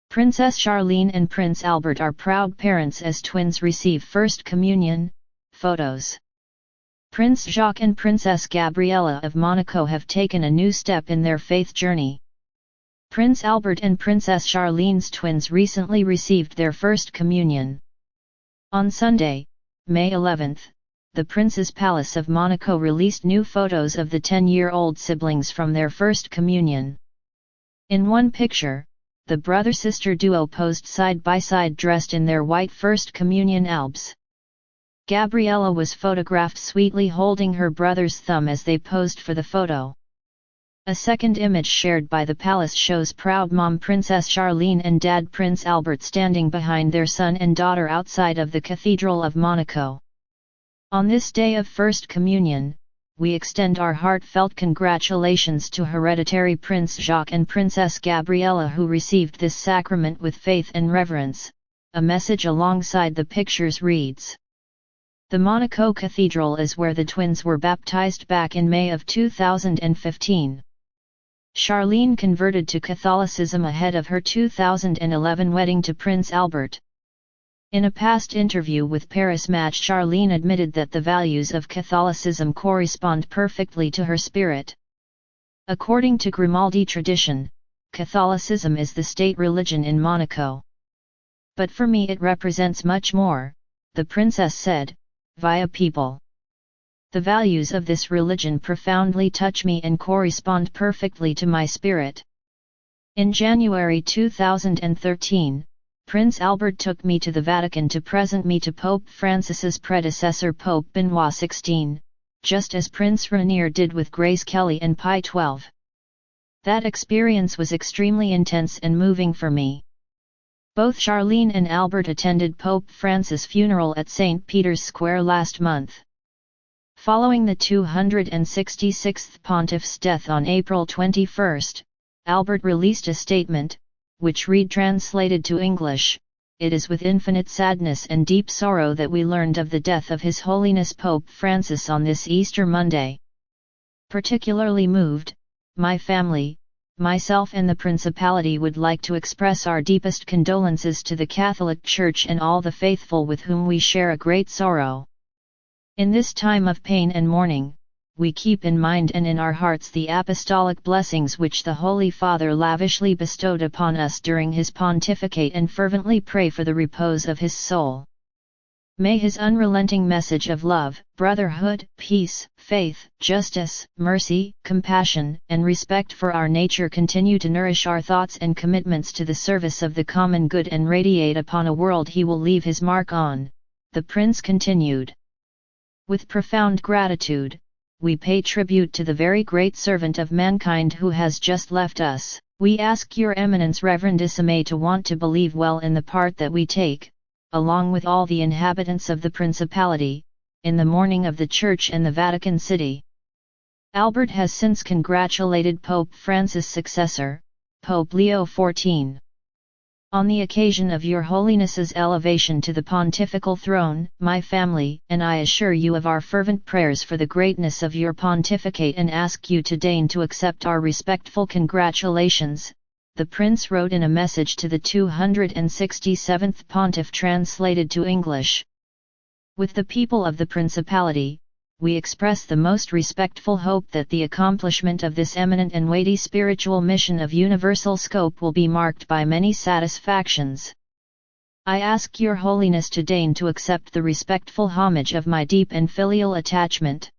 Princess Charlene and Prince Albert are proud parents as twins receive First Communion. Photos. Prince Jacques and Princess Gabriella of Monaco have taken a new step in their faith journey. Prince Albert and Princess Charlene's twins recently received their First Communion. On Sunday, May 11, the Prince's Palace of Monaco released new photos of the 10-year-old siblings from their First Communion. In one picture, the brother-sister duo posed side-by-side dressed in their white First Communion albs. Gabriella was photographed sweetly holding her brother's thumb as they posed for the photo. A second image shared by the palace shows proud mom Princess Charlene and dad Prince Albert standing behind their son and daughter outside of the Cathedral of Monaco. On this day of First Communion, we extend our heartfelt congratulations to hereditary Prince Jacques and Princess Gabriella who received this sacrament with faith and reverence. A message alongside the pictures reads: The Monaco Cathedral is where the twins were baptized back in May of 2015. Charlene converted to Catholicism ahead of her 2011 wedding to Prince Albert. In a past interview with Paris Match, Charlene admitted that the values of Catholicism correspond perfectly to her spirit. According to Grimaldi tradition, Catholicism is the state religion in Monaco. But for me it represents much more, the princess said, via People. The values of this religion profoundly touch me and correspond perfectly to my spirit. In January 2013, Prince Albert took me to the Vatican to present me to Pope Francis's predecessor Pope Benoit XVI, just as Prince Rainier did with Grace Kelly and Pie XII. That experience was extremely intense and moving for me. Both Charlene and Albert attended Pope Francis' funeral at St. Peter's Square last month. Following the 266th pontiff's death on April 21, Albert released a statement, which read translated to English, "It is with infinite sadness and deep sorrow that we learned of the death of His Holiness Pope Francis on this Easter Monday. Particularly moved, my family, myself and the Principality would like to express our deepest condolences to the Catholic Church and all the faithful with whom we share a great sorrow. In this time of pain and mourning, we keep in mind and in our hearts the apostolic blessings which the Holy Father lavishly bestowed upon us during his pontificate and fervently pray for the repose of his soul. May his unrelenting message of love, brotherhood, peace, faith, justice, mercy, compassion, and respect for our nature continue to nourish our thoughts and commitments to the service of the common good and radiate upon a world he will leave his mark on," the prince continued. With profound gratitude, we pay tribute to the very great servant of mankind who has just left us. We ask Your Eminence Reverendissime to want to believe well in the part that we take, along with all the inhabitants of the Principality, in the mourning of the Church and the Vatican City. Albert has since congratulated Pope Francis' successor, Pope Leo XIV. On the occasion of Your Holiness's elevation to the pontifical throne, my family and I assure you of our fervent prayers for the greatness of your pontificate and ask you to deign to accept our respectful congratulations, the prince wrote in a message to the 267th pontiff translated to English. With the people of the Principality, we express the most respectful hope that the accomplishment of this eminent and weighty spiritual mission of universal scope will be marked by many satisfactions. I ask Your Holiness to deign to accept the respectful homage of my deep and filial attachment.